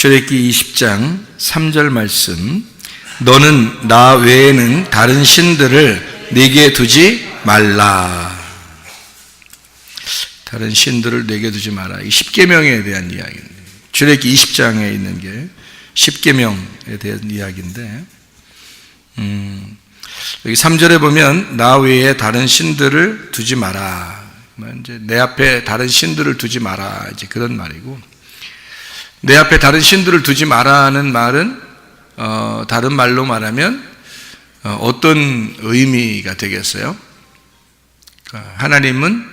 출애굽기 20장 3절 말씀, 너는 나 외에는 다른 신들을 네게 두지 말라. 다른 신들을 네게 두지 마라. 이 십계명에 대한 이야기입니다. 출애굽기 20장에 있는 게 십계명에 대한 이야기인데, 여기 3절에 보면 나 외에 다른 신들을 두지 마라. 이제 내 앞에 다른 신들을 두지 마라. 이제 그런 말이고, 내 앞에 다른 신들을 두지 마라는 말은 다른 말로 말하면 어떤 의미가 되겠어요? 하나님은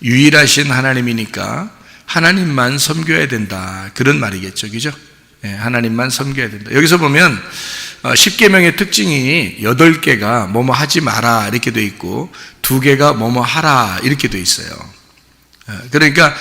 유일하신 하나님이니까 하나님만 섬겨야 된다, 그런 말이겠죠, 그죠? 하나님만 섬겨야 된다. 여기서 보면 십계명의 특징이 8개가 뭐뭐 하지 마라 이렇게 돼 있고 2개가 뭐뭐 하라 이렇게 돼 있어요. 그러니까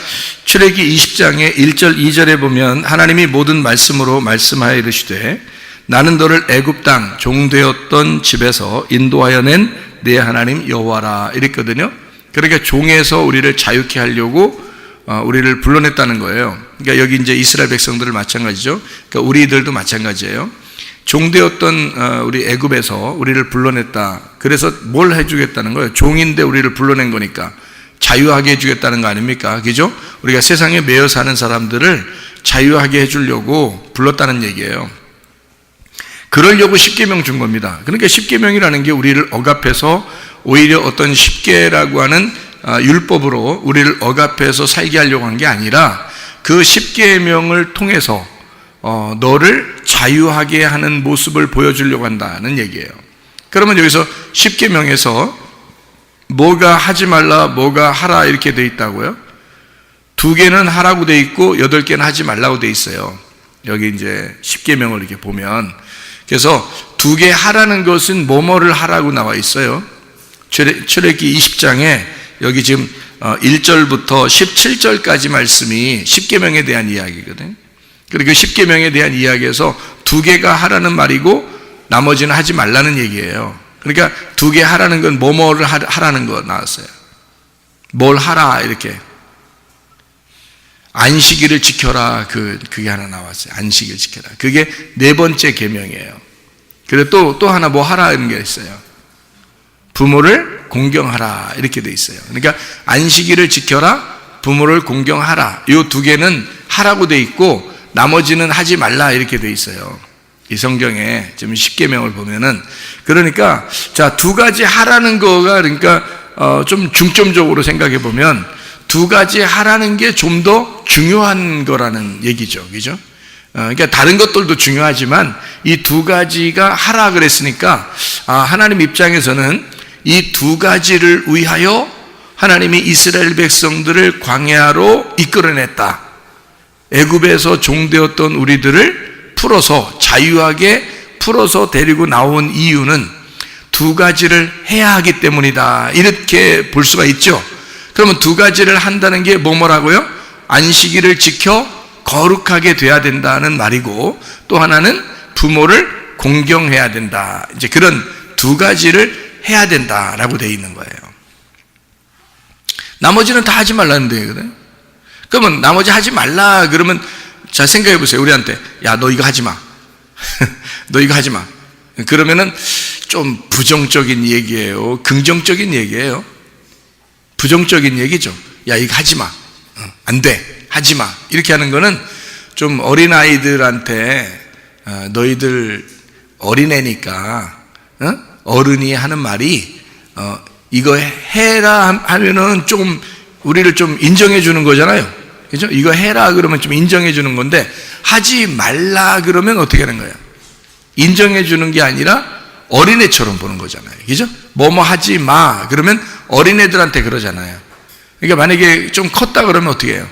출애굽기 20장의 1절 2절에 보면 하나님이 모든 말씀으로 말씀하여 이르시되 나는 너를 애굽 땅 종되었던 집에서 인도하여 낸 내 하나님 여호와라 이랬거든요. 그러니까 종에서 우리를 자유케 하려고 우리를 불러냈다는 거예요. 그러니까 여기 이제 이스라엘 백성들을 마찬가지죠. 그러니까 우리들도 마찬가지예요. 종되었던 우리 애굽에서 우리를 불러냈다. 그래서 뭘 해주겠다는 거예요? 종인데 우리를 불러낸 거니까 자유하게 해주겠다는 거 아닙니까? 그죠? 우리가 세상에 매여 사는 사람들을 자유하게 해주려고 불렀다는 얘기예요. 그러려고 십계명 준 겁니다. 그러니까 십계명이라는 게 우리를 억압해서 오히려 어떤 십계라고 하는 율법으로 우리를 억압해서 살게 하려고 한 게 아니라 그 십계명을 통해서 너를 자유하게 하는 모습을 보여주려고 한다는 얘기예요. 그러면 여기서 십계명에서 뭐가 하지 말라, 뭐가 하라 이렇게 돼 있다고요? 2개는 하라고 돼 있고 8개는 하지 말라고 돼 있어요. 여기 이제 십계명을 이렇게 보면, 그래서 2개 하라는 것은 뭐뭐를 하라고 나와 있어요. 출애굽기 20장에 여기 지금 1절부터 17절까지 말씀이 십계명에 대한 이야기거든요. 그리고 그 십계명에 대한 이야기에서 2개가 하라는 말이고 나머지는 하지 말라는 얘기예요. 그러니까 2개 하라는 건 뭐뭐를 하라는 거 나왔어요. 뭘 하라 이렇게. 안식일을 지켜라, 그게 하나 나왔어요. 안식일 지켜라. 그게 4번째 계명이에요. 그리고 또 하나 뭐 하라 이런 게 있어요. 부모를 공경하라 이렇게 돼 있어요. 그러니까 안식일을 지켜라, 부모를 공경하라, 이 2개는 하라고 돼 있고 나머지는 하지 말라 이렇게 돼 있어요. 이 성경에 지금 십계명을 보면은. 그러니까 자, 2가지 하라는 거가, 그러니까 좀 중점적으로 생각해 보면 2가지 하라는 게 좀 더 중요한 거라는 얘기죠, 그죠? 그러니까 다른 것들도 중요하지만 이 2가지가 하라 그랬으니까 하나님 입장에서는 이 2가지를 위하여 하나님이 이스라엘 백성들을 광야로 이끌어냈다. 애굽에서 종되었던 우리들을 풀어서 자유하게 풀어서 데리고 나온 이유는 2가지를 해야 하기 때문이다, 이렇게 볼 수가 있죠. 그러면 2가지를 한다는 게 뭐라고요? 안식일을 지켜 거룩하게 돼야 된다는 말이고, 또 하나는 부모를 공경해야 된다. 이제 그런 2가지를 해야 된다라고 되어 있는 거예요. 나머지는 다 하지 말라는 데거든요. 그러면 나머지 하지 말라 그러면, 자, 생각해 보세요. 우리한테 야, 너 이거 하지 마. 너 이거 하지 마. 그러면은 좀 부정적인 얘기예요, 긍정적인 얘기예요? 부정적인 얘기죠. 야, 이거 하지 마. 안 돼. 하지 마. 이렇게 하는 거는 좀 어린아이들한테 너희들 어린애니까 어른이 하는 말이 이거 해라 하면은 좀 우리를 좀 인정해 주는 거잖아요. 그죠? 이거 해라 그러면 좀 인정해 주는 건데, 하지 말라 그러면 어떻게 하는 거예요? 인정해 주는 게 아니라 어린애처럼 보는 거잖아요. 그죠? 뭐뭐 하지 마 그러면 어린애들한테 그러잖아요. 그러니까 만약에 좀 컸다 그러면 어떻게 해요?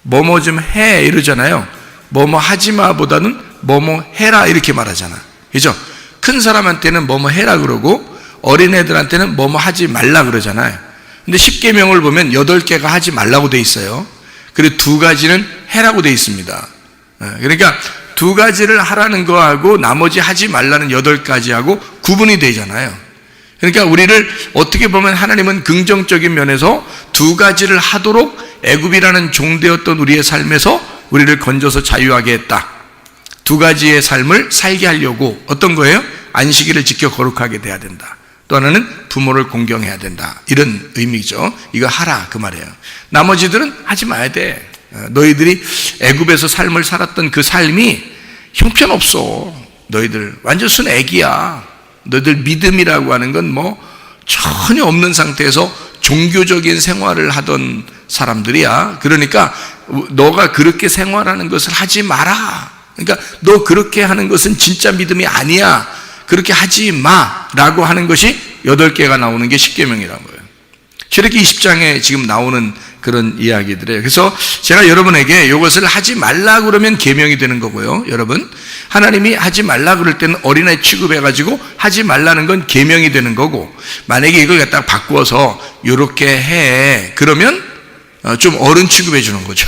뭐뭐 좀 해 이러잖아요. 뭐뭐 하지 마 보다는 뭐뭐 해라 이렇게 말하잖아. 그죠? 큰 사람한테는 뭐뭐 해라 그러고 어린애들한테는 뭐뭐 하지 말라 그러잖아요. 근데 십계명을 보면 8개가 하지 말라고 돼 있어요. 그리고 2가지는 해라고 돼 있습니다. 그러니까 2가지를 하라는 거하고 나머지 하지 말라는 8가지하고 구분이 되잖아요. 그러니까 우리를 어떻게 보면 하나님은 긍정적인 면에서 2가지를 하도록 애굽이라는 종되었던 우리의 삶에서 우리를 건져서 자유하게 했다. 두 가지의 삶을 살게 하려고 어떤 거예요? 안식일을 지켜 거룩하게 돼야 된다. 또 하나는 부모를 공경해야 된다. 이런 의미죠. 이거 하라 그 말이에요. 나머지들은 하지 마야 돼. 너희들이 애굽에서 삶을 살았던 그 삶이 형편없어. 너희들 완전 순 애기야. 너희들 믿음이라고 하는 건 뭐 전혀 없는 상태에서 종교적인 생활을 하던 사람들이야. 그러니까 너가 그렇게 생활하는 것을 하지 마라. 그러니까 너 그렇게 하는 것은 진짜 믿음이 아니야. 그렇게 하지 마라고 하는 것이 8개가 나오는 게 십계명이라는 거예요. 출애굽기 20장에 지금 나오는 그런 이야기들이에요. 그래서 제가 여러분에게 이것을 하지 말라 그러면 계명이 되는 거고요. 여러분, 하나님이 하지 말라 그럴 때는 어린아이 취급해가지고 하지 말라는 건 계명이 되는 거고, 만약에 이걸 갖다가 바꾸어서 이렇게 해 그러면 좀 어른 취급해 주는 거죠.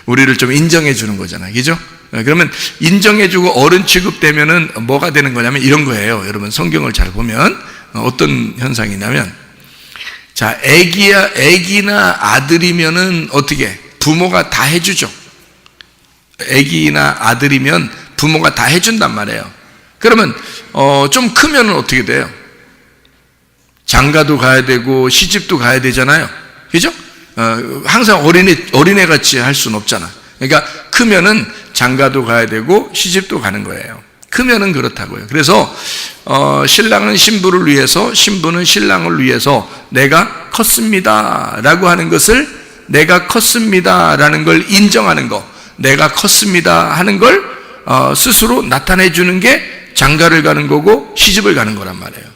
우리를 좀 인정해 주는 거잖아요. 그죠? 그러면 인정해주고 어른 취급되면은 뭐가 되는 거냐면 이런 거예요. 여러분 성경을 잘 보면 어떤 현상이냐면, 자, 애기나 아들이면은 어떻게 부모가 다 해주죠. 애기나 아들이면 부모가 다 해준단 말이에요. 그러면 좀 크면은 어떻게 돼요? 장가도 가야 되고 시집도 가야 되잖아요. 그죠? 항상 어린애 같이 할 수는 없잖아. 그러니까 크면은 장가도 가야 되고 시집도 가는 거예요. 크면은 그렇다고요. 그래서 신랑은 신부를 위해서, 신부는 신랑을 위해서 내가 컸습니다 라고 하는 것을, 내가 컸습니다 라는 걸 인정하는 거, 내가 컸습니다 하는 걸 스스로 나타내 주는 게 장가를 가는 거고 시집을 가는 거란 말이에요.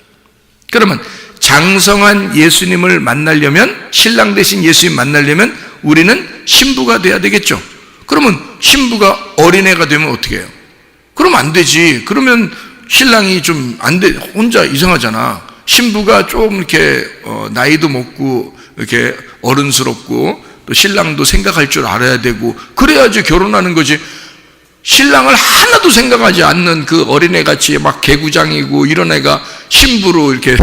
그러면 장성한 예수님을 만나려면, 신랑 대신 예수님 만나려면 우리는 신부가 돼야 되겠죠. 그러면 신부가 어린애가 되면 어떻게 해요? 그러면 안 되지. 그러면 신랑이 좀 안 돼, 혼자 이상하잖아. 신부가 좀 이렇게 나이도 먹고 이렇게 어른스럽고 또 신랑도 생각할 줄 알아야 되고 그래야지 결혼하는 거지. 신랑을 하나도 생각하지 않는 그 어린애같이 막 개구장이고 이런 애가 신부로 이렇게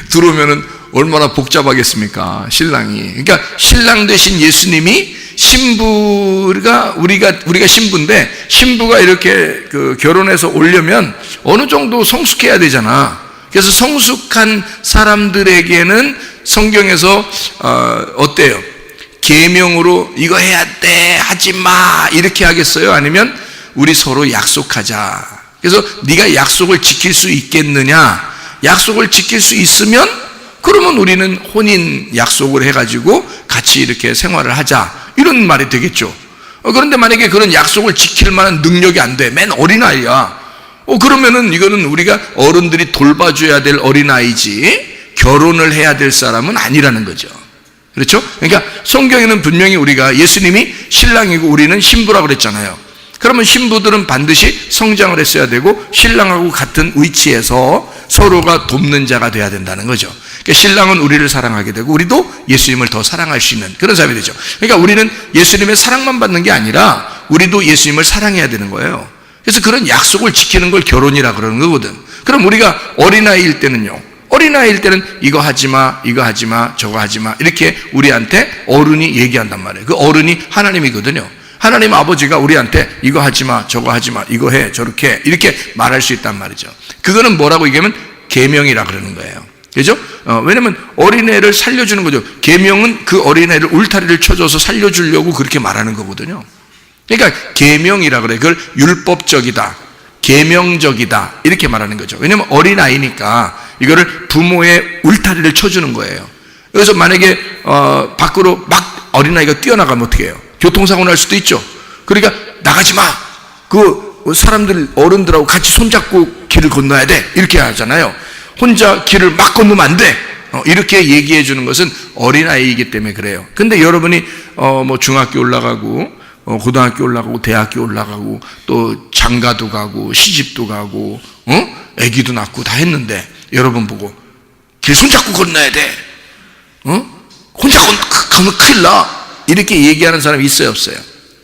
들어오면은 얼마나 복잡하겠습니까, 신랑이. 그러니까 신랑 대신 예수님이, 신부가 우리가 신부인데, 신부가 이렇게 결혼해서 오려면 어느 정도 성숙해야 되잖아. 그래서 성숙한 사람들에게는 성경에서 어때요? 계명으로 이거 해야 돼, 하지 마 이렇게 하겠어요? 아니면 우리 서로 약속하자. 그래서 네가 약속을 지킬 수 있겠느냐? 약속을 지킬 수 있으면 그러면 우리는 혼인 약속을 해가지고 같이 이렇게 생활을 하자, 이런 말이 되겠죠. 그런데 만약에 그런 약속을 지킬 만한 능력이 안 돼, 맨 어린아이야, 그러면은 이거는 우리가 어른들이 돌봐줘야 될 어린아이지 결혼을 해야 될 사람은 아니라는 거죠. 그렇죠? 그러니까 성경에는 분명히 우리가 예수님이 신랑이고 우리는 신부라고 그랬잖아요. 그러면 신부들은 반드시 성장을 했어야 되고 신랑하고 같은 위치에서 서로가 돕는 자가 돼야 된다는 거죠. 그러니까 신랑은 우리를 사랑하게 되고 우리도 예수님을 더 사랑할 수 있는 그런 사람이 되죠. 그러니까 우리는 예수님의 사랑만 받는 게 아니라 우리도 예수님을 사랑해야 되는 거예요. 그래서 그런 약속을 지키는 걸 결혼이라 그러는 거거든. 그럼 우리가 어린아이일 때는요, 어린아이일 때는 이거 하지 마, 이거 하지 마, 저거 하지 마 이렇게 우리한테 어른이 얘기한단 말이에요. 그 어른이 하나님이거든요. 하나님 아버지가 우리한테 이거 하지 마, 저거 하지 마, 이거 해, 저렇게 해 이렇게 말할 수 있단 말이죠. 그거는 뭐라고 얘기하면 계명이라 그러는 거예요. 그죠? 왜냐면 어린애를 살려주는 거죠. 계명은 그 어린애를 울타리를 쳐줘서 살려주려고 그렇게 말하는 거거든요. 그러니까 계명이라 그래. 그걸 율법적이다, 계명적이다 이렇게 말하는 거죠. 왜냐면 어린아이니까 이거를 부모의 울타리를 쳐주는 거예요. 그래서 만약에 밖으로 막 어린아이가 뛰어나가면 어떻게 해요? 교통사고 날 수도 있죠. 그러니까 나가지 마. 그 사람들, 어른들하고 같이 손잡고 길을 건너야 돼 이렇게 하잖아요. 혼자 길을 막 건너면 안 돼. 이렇게 얘기해 주는 것은 어린아이이기 때문에 그래요. 근데 여러분이 뭐 중학교 올라가고 고등학교 올라가고 대학교 올라가고 또 장가도 가고 시집도 가고 아기도 낳고 다 했는데 여러분 보고 길 손잡고 건너야 돼, 혼자 가면 큰일 나 이렇게 얘기하는 사람이 있어요, 없어요?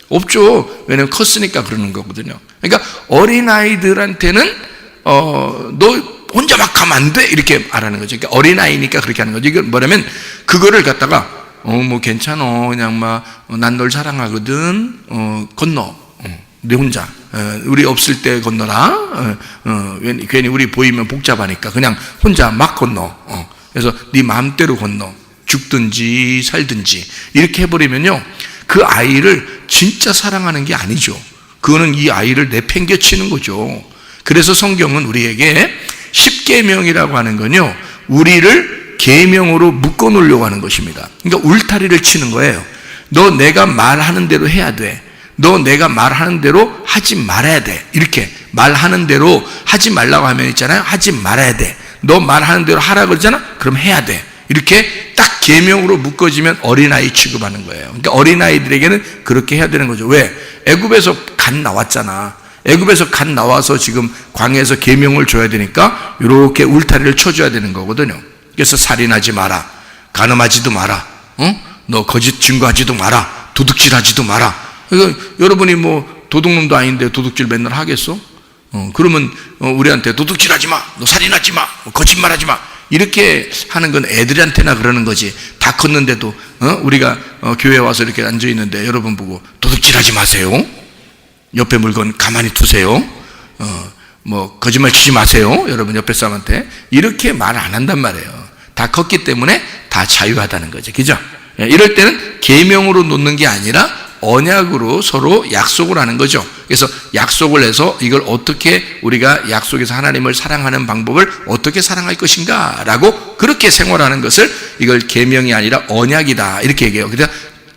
없죠. 왜냐면 컸으니까 그러는 거거든요. 그러니까 어린아이들한테는 너 혼자 막 가면 안 돼 이렇게 말하는 거죠. 그러니까 어린아이니까 그렇게 하는 거죠. 이건 뭐냐면 그거를 갖다가 뭐 괜찮어. 그냥 막, 난 널 사랑하거든. 건너. 내 혼자. 우리 없을 때 건너라. 괜히 우리 보이면 복잡하니까 그냥 혼자 막 건너. 그래서 네 마음대로 건너. 죽든지 살든지. 이렇게 해버리면요. 그 아이를 진짜 사랑하는 게 아니죠. 그거는 이 아이를 내팽개치는 거죠. 그래서 성경은 우리에게 십계명이라고 하는 건요, 우리를 계명으로 묶어 놓으려고 하는 것입니다. 그러니까 울타리를 치는 거예요. 너 내가 말하는 대로 해야 돼. 너 내가 말하는 대로 하지 말아야 돼. 이렇게 말하는 대로 하지 말라고 하면 있잖아요. 하지 말아야 돼. 너 말하는 대로 하라 그러잖아. 그럼 해야 돼. 이렇게 딱 계명으로 묶어지면 어린아이 취급하는 거예요. 그러니까 어린아이들에게는 그렇게 해야 되는 거죠. 왜? 애굽에서 갓 나왔잖아. 애굽에서 갓 나와서 지금 광야에서 계명을 줘야 되니까 이렇게 울타리를 쳐줘야 되는 거거든요. 그래서 살인하지 마라. 간음하지도 마라. 너 거짓 증거하지도 마라. 도둑질하지도 마라. 그러니까 여러분이 뭐 도둑놈도 아닌데 도둑질 맨날 하겠어? 그러면 우리한테 도둑질하지 마. 너 살인하지 마. 거짓말하지 마. 이렇게 하는 건 애들한테나 그러는 거지. 다 컸는데도 우리가 교회에 와서 이렇게 앉아 있는데 여러분 보고 도둑질하지 마세요. 옆에 물건 가만히 두세요. 뭐 거짓말 치지 마세요. 여러분 옆에 사람한테 이렇게 말 안 한단 말이에요. 다 컸기 때문에 다 자유하다는 거죠. 그죠? 이럴 때는 계명으로 놓는 게 아니라 언약으로 서로 약속을 하는 거죠. 그래서 약속을 해서 이걸 어떻게 우리가 약속에서 하나님을 사랑하는 방법을 어떻게 사랑할 것인가 라고 그렇게 생활하는 것을 이걸 계명이 아니라 언약이다 이렇게 얘기해요. 그래서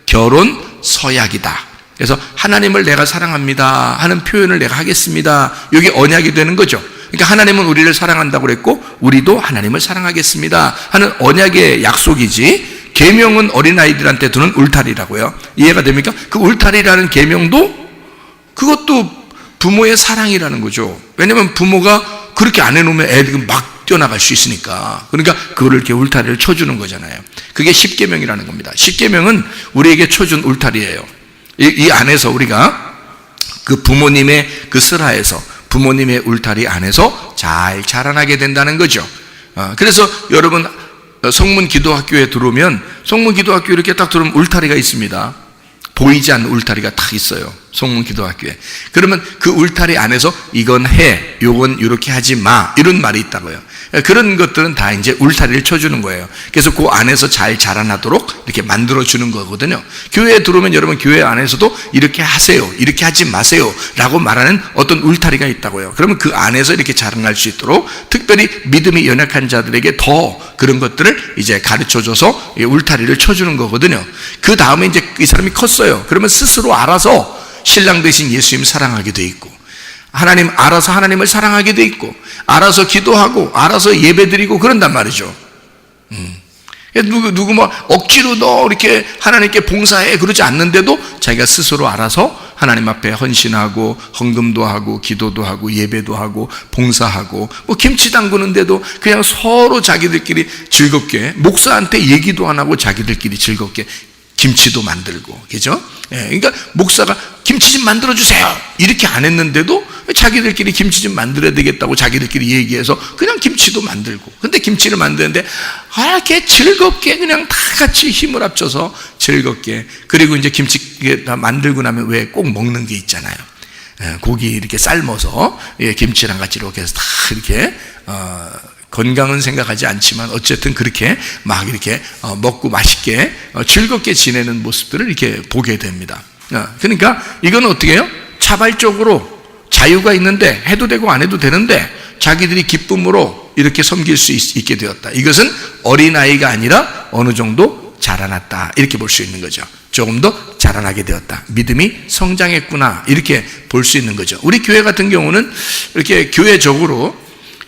결혼 서약이다. 그래서 하나님을 내가 사랑합니다 하는 표현을 내가 하겠습니다. 이게 언약이 되는 거죠. 그러니까 하나님은 우리를 사랑한다고 그랬고 우리도 하나님을 사랑하겠습니다 하는 언약의 약속이지, 계명은 어린아이들한테 두는 울타리라고요. 이해가 됩니까? 그 울타리라는 계명도 그것도 부모의 사랑이라는 거죠. 왜냐하면 부모가 그렇게 안 해놓으면 애들이 막 뛰어나갈 수 있으니까. 그러니까 그거를 이렇게 울타리를 쳐주는 거잖아요. 그게 십계명이라는 겁니다. 십계명은 우리에게 쳐준 울타리예요. 이 안에서 우리가 그 부모님의 그 슬하에서 부모님의 울타리 안에서 잘 자라나게 된다는 거죠. 그래서 여러분 성문 기도학교에 들어오면 성문 기도학교 이렇게 딱 들어오면 울타리가 있습니다. 보이지 않는 울타리가 딱 있어요. 성문 기도학교에. 그러면 그 울타리 안에서 이건 해, 요건 이렇게 하지 마 이런 말이 있다고요. 그런 것들은 다 이제 울타리를 쳐주는 거예요. 그래서 그 안에서 잘 자라나도록 이렇게 만들어주는 거거든요. 교회에 들어오면 여러분 교회 안에서도 이렇게 하세요, 이렇게 하지 마세요 라고 말하는 어떤 울타리가 있다고요. 그러면 그 안에서 이렇게 자라날 수 있도록 특별히 믿음이 연약한 자들에게 더 그런 것들을 이제 가르쳐줘서 울타리를 쳐주는 거거든요. 그 다음에 이제 이 사람이 컸어요. 그러면 스스로 알아서 신랑 되신 예수님 사랑하게 돼 있고, 하나님 알아서 하나님을 사랑하게 돼 있고, 알아서 기도하고 알아서 예배드리고 그런단 말이죠. 누구 뭐 억지로 너 이렇게 하나님께 봉사해 그러지 않는데도 자기가 스스로 알아서 하나님 앞에 헌신하고 헌금도 하고 기도도 하고 예배도 하고 봉사하고, 뭐 김치 담그는데도 그냥 서로 자기들끼리 즐겁게, 목사한테 얘기도 안 하고 자기들끼리 즐겁게 김치도 만들고, 그죠? 그러니까 목사가 김치 좀 만들어주세요 이렇게 안 했는데도 자기들끼리 김치 좀 만들어야 되겠다고 자기들끼리 얘기해서 그냥 김치도 만들고, 근데 김치를 만드는데 이렇게 즐겁게 그냥 다 같이 힘을 합쳐서 즐겁게, 그리고 이제 김치 다 만들고 나면 왜 꼭 먹는 게 있잖아요. 고기 이렇게 삶아서 김치랑 같이 이렇게 해서 다 이렇게 건강은 생각하지 않지만 어쨌든 그렇게 막 이렇게 먹고 맛있게 즐겁게 지내는 모습들을 이렇게 보게 됩니다. 그러니까 이건 어떻게 해요? 자발적으로 자유가 있는데 해도 되고 안 해도 되는데 자기들이 기쁨으로 이렇게 섬길 수 있게 되었다. 이것은 어린아이가 아니라 어느 정도 자라났다 이렇게 볼 수 있는 거죠. 조금 더 자라나게 되었다. 믿음이 성장했구나 이렇게 볼 수 있는 거죠. 우리 교회 같은 경우는 이렇게 교회적으로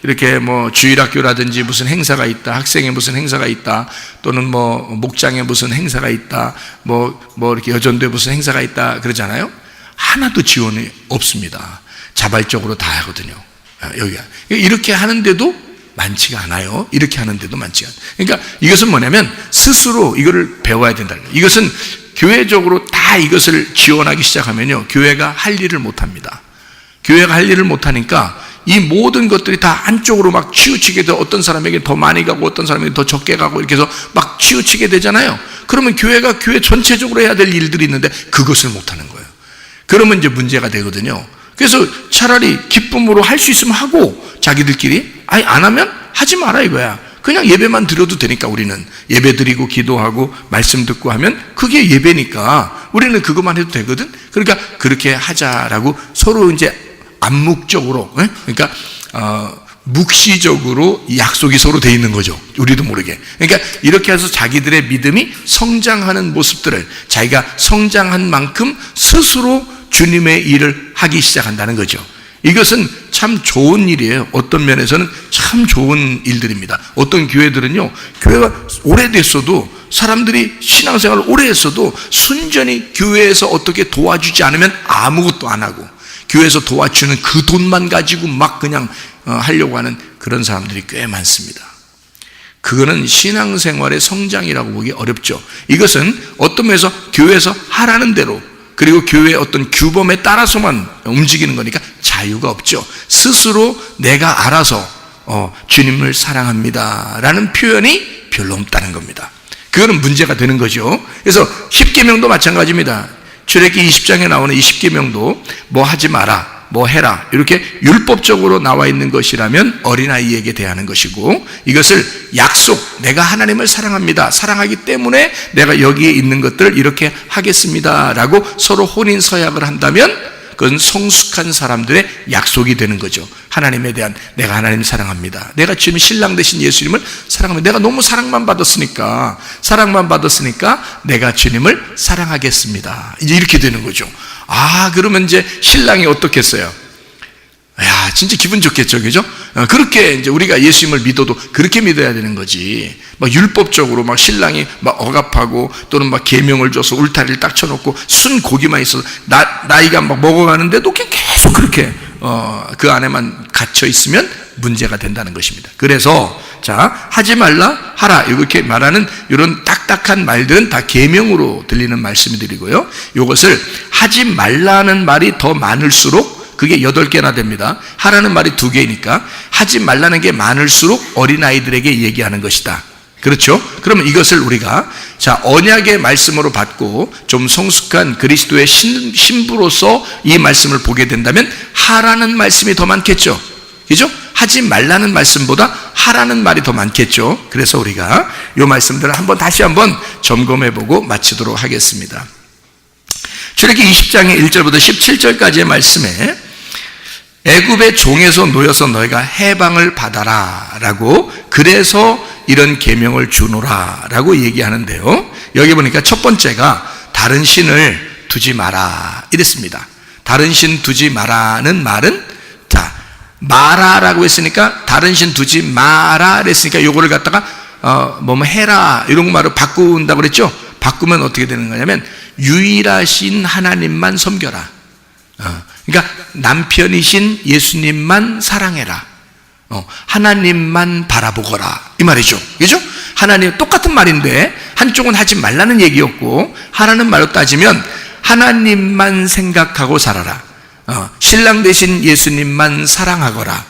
이렇게 뭐 주일학교라든지 무슨 행사가 있다, 학생회 무슨 행사가 있다, 또는 뭐 목장에 무슨 행사가 있다, 뭐 이렇게 여전도에 무슨 행사가 있다 그러잖아요. 하나도 지원이 없습니다. 자발적으로 다 하거든요. 여기가 이렇게 하는데도 많지가 않아요. 이렇게 하는데도 많지가 않아요. 그러니까 이것은 뭐냐면 스스로 이거를 배워야 된다는 거예요. 이것은 교회적으로 다 이것을 지원하기 시작하면요, 교회가 할 일을 못합니다. 교회가 할 일을 못하니까 이 모든 것들이 다 한쪽으로 막 치우치게 돼. 어떤 사람에게 더 많이 가고 어떤 사람에게 더 적게 가고 이렇게 해서 막 치우치게 되잖아요. 그러면 교회가 교회 전체적으로 해야 될 일들이 있는데 그것을 못하는 거예요. 그러면 이제 문제가 되거든요. 그래서 차라리 기쁨으로 할 수 있으면 하고, 자기들끼리 아니 안 하면 하지 마라 이거야. 그냥 예배만 드려도 되니까, 우리는 예배 드리고 기도하고 말씀 듣고 하면 그게 예배니까 우리는 그것만 해도 되거든. 그러니까 그렇게 하자라고 서로 이제 암묵적으로, 그러니까 묵시적으로 약속이 서로 돼 있는 거죠. 우리도 모르게. 그러니까 이렇게 해서 자기들의 믿음이 성장하는 모습들을, 자기가 성장한 만큼 스스로 주님의 일을 하기 시작한다는 거죠. 이것은 참 좋은 일이에요. 어떤 면에서는 참 좋은 일들입니다. 어떤 교회들은요, 교회가 오래됐어도, 사람들이 신앙생활을 오래 했어도 순전히 교회에서 어떻게 도와주지 않으면 아무것도 안 하고, 교회에서 도와주는 그 돈만 가지고 막 그냥 하려고 하는 그런 사람들이 꽤 많습니다. 그거는 신앙생활의 성장이라고 보기 어렵죠. 이것은 어떤 면에서 교회에서 하라는 대로, 그리고 교회의 어떤 규범에 따라서만 움직이는 거니까 자유가 없죠. 스스로 내가 알아서 주님을 사랑합니다 라는 표현이 별로 없다는 겁니다. 그거는 문제가 되는 거죠. 그래서 십계명도 마찬가지입니다. 출애굽기 20장에 나오는 이 십계명도 뭐 하지 마라, 뭐 해라, 이렇게 율법적으로 나와 있는 것이라면 어린아이에게 대하는 것이고, 이것을 약속, 내가 하나님을 사랑합니다, 사랑하기 때문에 내가 여기에 있는 것들을 이렇게 하겠습니다 라고 서로 혼인 서약을 한다면 그건 성숙한 사람들의 약속이 되는 거죠. 하나님에 대한, 내가 하나님 사랑합니다, 내가 지금 신랑 되신 예수님을 사랑합니다, 내가 너무 사랑만 받았으니까 내가 주님을 사랑하겠습니다, 이제 이렇게 되는 거죠. 그러면 이제 신랑이 어떻겠어요? 야, 진짜 기분 좋겠죠, 그죠? 그렇게 이제 우리가 예수님을 믿어도 그렇게 믿어야 되는 거지. 막 율법적으로 막 신랑이 막 억압하고, 또는 막 계명을 줘서 울타리를 딱 쳐놓고 순 고기만 있어서 나이가 막 먹어가는데도 계속 그렇게 그 안에만 갇혀 있으면 문제가 된다는 것입니다. 그래서 자, 하지 말라, 하라, 이렇게 말하는 이런 딱딱한 말들은 다 계명으로 들리는 말씀들이고요. 이것을 하지 말라는 말이 더 많을수록 그게 8개나 됩니다. 하라는 말이 2개니까 하지 말라는 게 많을수록 어린아이들에게 얘기하는 것이다. 그렇죠? 그러면 이것을 우리가 자, 언약의 말씀으로 받고 좀 성숙한 그리스도의 신부로서 이 말씀을 보게 된다면 하라는 말씀이 더 많겠죠. 그죠? 하지 말라는 말씀보다 하라는 말이 더 많겠죠. 그래서 우리가 이 말씀들을 다시 한번 점검해보고 마치도록 하겠습니다. 출애굽기 20장의 1절부터 17절까지의 말씀에 애굽의 종에서 놓여서 너희가 해방을 받아라 라고, 그래서 이런 계명을 주노라 라고 얘기하는데요. 여기 보니까 첫 번째가 다른 신을 두지 마라 이랬습니다. 다른 신 두지 마라는 말은, 자, 마라라고 했으니까 다른 신 두지 마라 그랬으니까 요거를 갖다가 뭐 해라 이런 말을 바꾼다고 그랬죠. 바꾸면 어떻게 되는 거냐면 유일하신 하나님만 섬겨라. 그러니까 남편이신 예수님만 사랑해라. 하나님만 바라보거라 이 말이죠. 그죠? 하나님, 똑같은 말인데 한쪽은 하지 말라는 얘기였고, 하라는 말로 따지면 하나님만 생각하고 살아라. 신랑 되신 예수님만 사랑하거라.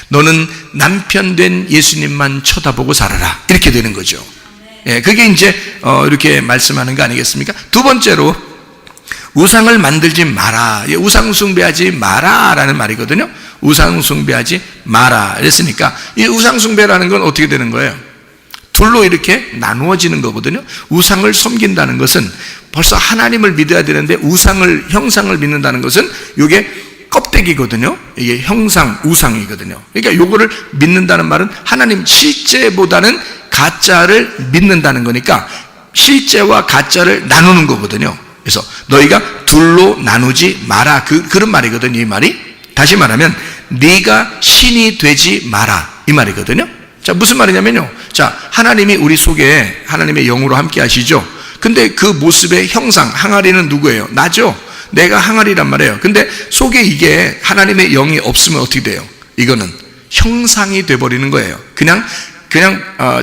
너는 남편 된 예수님만 쳐다보고 살아라. 이렇게 되는 거죠. 그게 이제 이렇게 말씀하는 거 아니겠습니까? 두 번째로 우상을 만들지 마라. 우상 숭배하지 마라 라는 말이거든요. 우상 숭배하지 마라 그랬으니까 이 우상 숭배라는 건 어떻게 되는 거예요? 둘로 이렇게 나누어지는 거거든요. 우상을 섬긴다는 것은 벌써 하나님을 믿어야 되는데 형상을 믿는다는 것은 이게 껍데기거든요. 이게 형상, 우상이거든요. 그러니까 요거를 믿는다는 말은 하나님 실제보다는 가짜를 믿는다는 거니까 실제와 가짜를 나누는 거거든요. 그래서 너희가 둘로 나누지 마라, 그런 말이거든요. 이 말이 다시 말하면 네가 신이 되지 마라 이 말이거든요. 자, 무슨 말이냐면요, 자, 하나님이 우리 속에 하나님의 영으로 함께 하시죠. 근데 그 모습의 형상, 항아리는 누구예요? 나죠. 내가 항아리란 말이에요. 근데 속에 이게 하나님의 영이 없으면 어떻게 돼요? 이거는 형상이 돼버리는 거예요. 그냥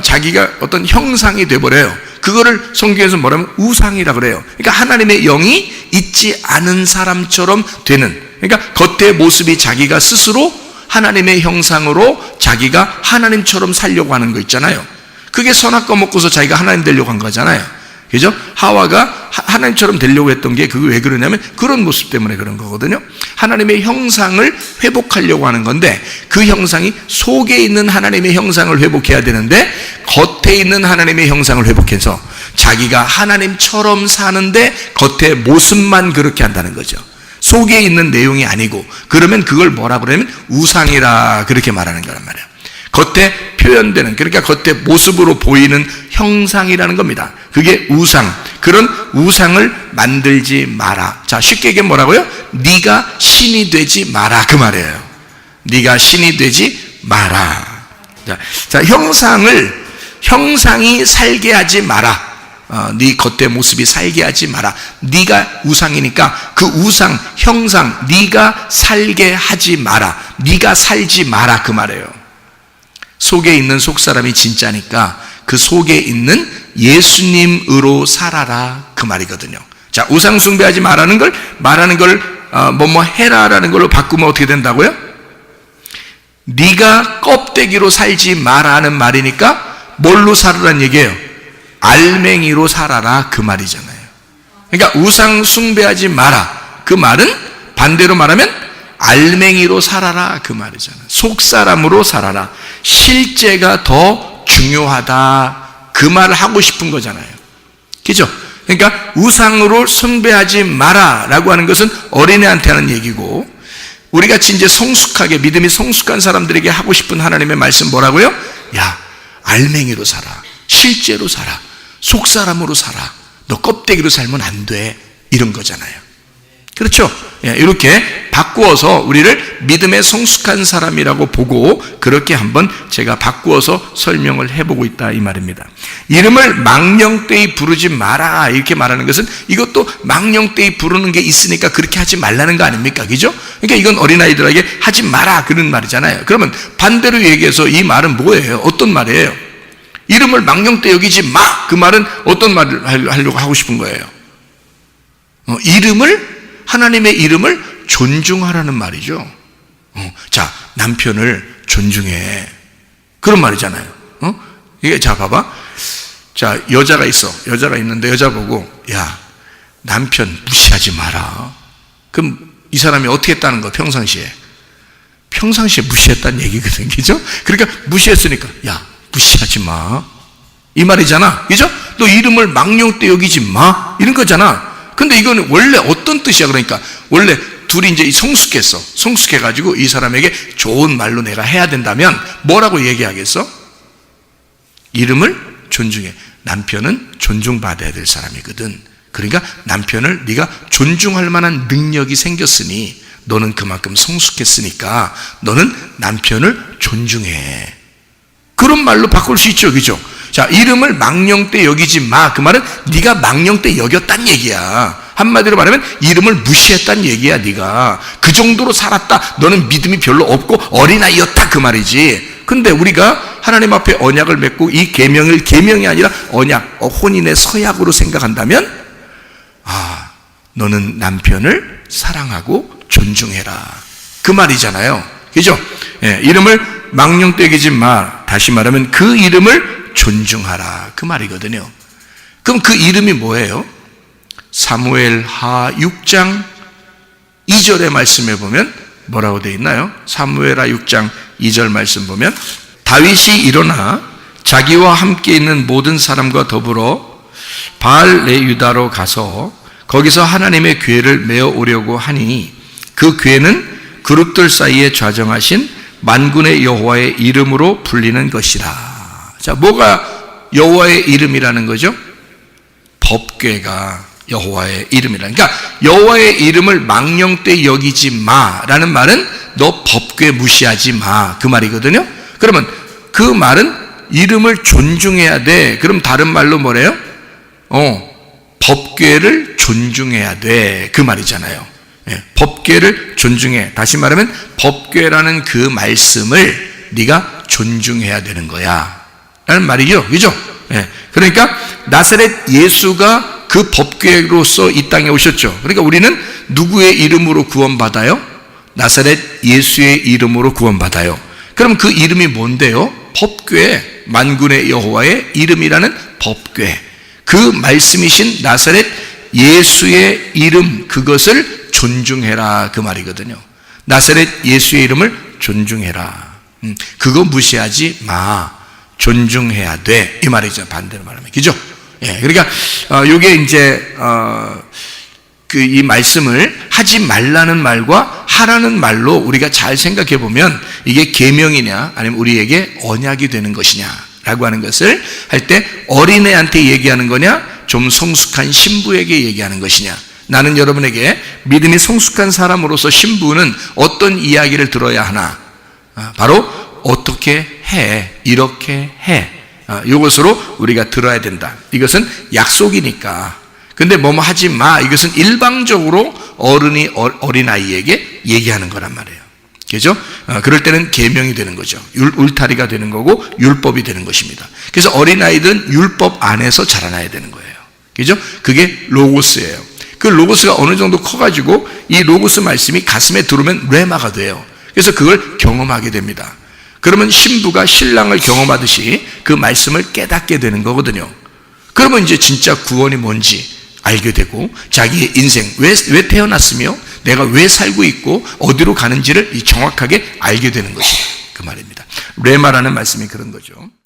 자기가 어떤 형상이 돼버려요. 그거를 성경에서 뭐라면 우상이라 그래요. 그러니까 하나님의 영이 있지 않은 사람처럼 되는, 그러니까 겉의 모습이 자기가 스스로 하나님의 형상으로 자기가 하나님처럼 살려고 하는 거 있잖아요. 그게 선악과 먹고서 자기가 하나님 되려고 한 거잖아요. 그죠? 하와가 하나님처럼 되려고 했던 게 그게 왜 그러냐면 그런 모습 때문에 그런 거거든요. 하나님의 형상을 회복하려고 하는 건데 그 형상이 속에 있는 하나님의 형상을 회복해야 되는데 겉에 있는 하나님의 형상을 회복해서 자기가 하나님처럼 사는데 겉의 모습만 그렇게 한다는 거죠. 속에 있는 내용이 아니고, 그러면 그걸 뭐라 그러냐면 우상이라 그렇게 말하는 거란 말이에요. 겉에 표현되는, 그러니까 겉에 모습으로 보이는 형상이라는 겁니다. 그게 우상. 그런 우상을 만들지 마라. 자, 쉽게 얘기하면 뭐라고요? 네가 신이 되지 마라, 그 말이에요. 네가 신이 되지 마라. 자, 형상이 살게 하지 마라. 네 겉의 모습이 살게 하지 마라. 네가 우상이니까 그 우상, 형상 네가 살게 하지 마라. 네가 살지 마라, 그 말이에요. 속에 있는 속사람이 진짜니까 그 속에 있는 예수님으로 살아라, 그 말이거든요. 자, 우상 숭배하지 말라는 걸 뭐뭐 해라라는 걸로 바꾸면 어떻게 된다고요? 네가 껍데기로 살지 마라는 말이니까 뭘로 살으라는 얘기예요? 알맹이로 살아라, 그 말이잖아요. 그러니까 우상 숭배하지 마라, 그 말은 반대로 말하면 알맹이로 살아라, 그 말이잖아요. 속사람으로 살아라. 실제가 더 중요하다, 그 말을 하고 싶은 거잖아요. 그죠? 그러니까 우상으로 숭배하지 마라 라고 하는 것은 어린애한테 하는 얘기고, 우리 같이 이제 성숙하게 믿음이 성숙한 사람들에게 하고 싶은 하나님의 말씀 뭐라고요? 야, 알맹이로 살아. 실제로 살아. 속사람으로 살아. 너 껍데기로 살면 안 돼. 이런 거잖아요. 그렇죠? 이렇게 바꾸어서 우리를 믿음의 성숙한 사람이라고 보고 그렇게 한번 제가 바꾸어서 설명을 해보고 있다, 이 말입니다. 이름을 망령되이 부르지 마라 이렇게 말하는 것은 이것도 망령되이 부르는 게 있으니까 그렇게 하지 말라는 거 아닙니까? 그죠? 그러니까 이건 어린아이들에게 하지 마라 그런 말이잖아요. 그러면 반대로 얘기해서 이 말은 뭐예요? 어떤 말이에요? 이름을 망령되이 여기지 마, 그 말은 어떤 말을 하려고 하고 싶은 거예요? 하나님의 이름을 존중하라는 말이죠. 자, 남편을 존중해, 그런 말이잖아요. 이게, 자, 봐봐. 자, 여자가 있는데 여자 보고, 야, 남편 무시하지 마라. 그럼 이 사람이 어떻게 했다는 거, 평상시에 무시했다는 얘기거든, 그죠? 그러니까 무시했으니까, 야, 무시하지 마, 이 말이잖아, 그죠? 너 이름을 망령되이 여기지 마, 이런 거잖아. 근데 이거는 원래 어떤 뜻이야? 그러니까 원래 둘이 이제 성숙해가지고 이 사람에게 좋은 말로 내가 해야 된다면 뭐라고 얘기하겠어? 이름을 존중해. 남편은 존중받아야 될 사람이거든. 그러니까 남편을 네가 존중할 만한 능력이 생겼으니 너는 그만큼 성숙했으니까 너는 남편을 존중해. 그런 말로 바꿀 수 있죠, 그죠? 자, 이름을 망령되이 여기지 마, 그 말은 네가 망령되이 여겼단 얘기야. 한마디로 말하면 이름을 무시했단 얘기야. 네가 그 정도로 살았다, 너는 믿음이 별로 없고 어린아이였다, 그 말이지. 근데 우리가 하나님 앞에 언약을 맺고 이 계명을 계명이 아니라 언약, 혼인의 서약으로 생각한다면, 아, 너는 남편을 사랑하고 존중해라, 그 말이잖아요. 그죠? 이름을 망령되이 여기지 마, 다시 말하면 그 이름을 존중하라, 그 말이거든요. 그럼 그 이름이 뭐예요? 사무엘하 6장 2절의 말씀에 보면 뭐라고 되어 있나요? 사무엘하 6장 2절 말씀 보면, 다윗이 일어나 자기와 함께 있는 모든 사람과 더불어 바알레유다로 가서 거기서 하나님의 궤를 메어 오려고 하니 그 궤는 그룹들 사이에 좌정하신 만군의 여호와의 이름으로 불리는 것이라. 자, 뭐가 여호와의 이름이라는 거죠? 법궤가 여호와의 이름이라는, 그러니까 여호와의 이름을 망령되이 여기지 마라는 말은 너 법궤 무시하지 마, 그 말이거든요. 그러면 그 말은 이름을 존중해야 돼. 그럼 다른 말로 뭐래요? 법궤를 존중해야 돼, 그 말이잖아요. 법궤를 존중해. 다시 말하면 법궤라는 그 말씀을 네가 존중해야 되는 거야 라는 말이죠, 그죠? 그러니까 나사렛 예수가 그 법궤로서 이 땅에 오셨죠. 그러니까 우리는 누구의 이름으로 구원받아요? 나사렛 예수의 이름으로 구원받아요. 그럼 그 이름이 뭔데요? 법궤, 만군의 여호와의 이름이라는 법궤. 그 말씀이신 나사렛 예수의 이름, 그것을 존중해라, 그 말이거든요. 나사렛 예수의 이름을 존중해라. 그거 무시하지 마. 존중해야 돼. 이 말이죠. 반대로 말하면. 그죠? 예. 그러니까, 요게 이제, 이 말씀을 하지 말라는 말과 하라는 말로 우리가 잘 생각해 보면 이게 계명이냐, 아니면 우리에게 언약이 되는 것이냐라고 하는 것을 할 때 어린애한테 얘기하는 거냐, 좀 성숙한 신부에게 얘기하는 것이냐. 나는 여러분에게 믿음이 성숙한 사람으로서 신부는 어떤 이야기를 들어야 하나? 바로 어떻게 해, 이렇게 해. 이것으로 우리가 들어야 된다. 이것은 약속이니까. 근데 뭐뭐 하지 마. 이것은 일방적으로 어른이 어린아이에게 얘기하는 거란 말이에요. 그죠? 그럴 때는 계명이 되는 거죠. 울타리가 되는 거고 율법이 되는 것입니다. 그래서 어린아이들은 율법 안에서 자라나야 되는 거예요. 그죠? 그게 로고스예요. 그 로고스가 어느 정도 커가지고 이 로고스 말씀이 가슴에 들어오면 레마가 돼요. 그래서 그걸 경험하게 됩니다. 그러면 신부가 신랑을 경험하듯이 그 말씀을 깨닫게 되는 거거든요. 그러면 이제 진짜 구원이 뭔지 알게 되고 자기의 인생, 왜 태어났으며 내가 왜 살고 있고 어디로 가는지를 정확하게 알게 되는 것이다. 그 말입니다. 레마라는 말씀이 그런 거죠.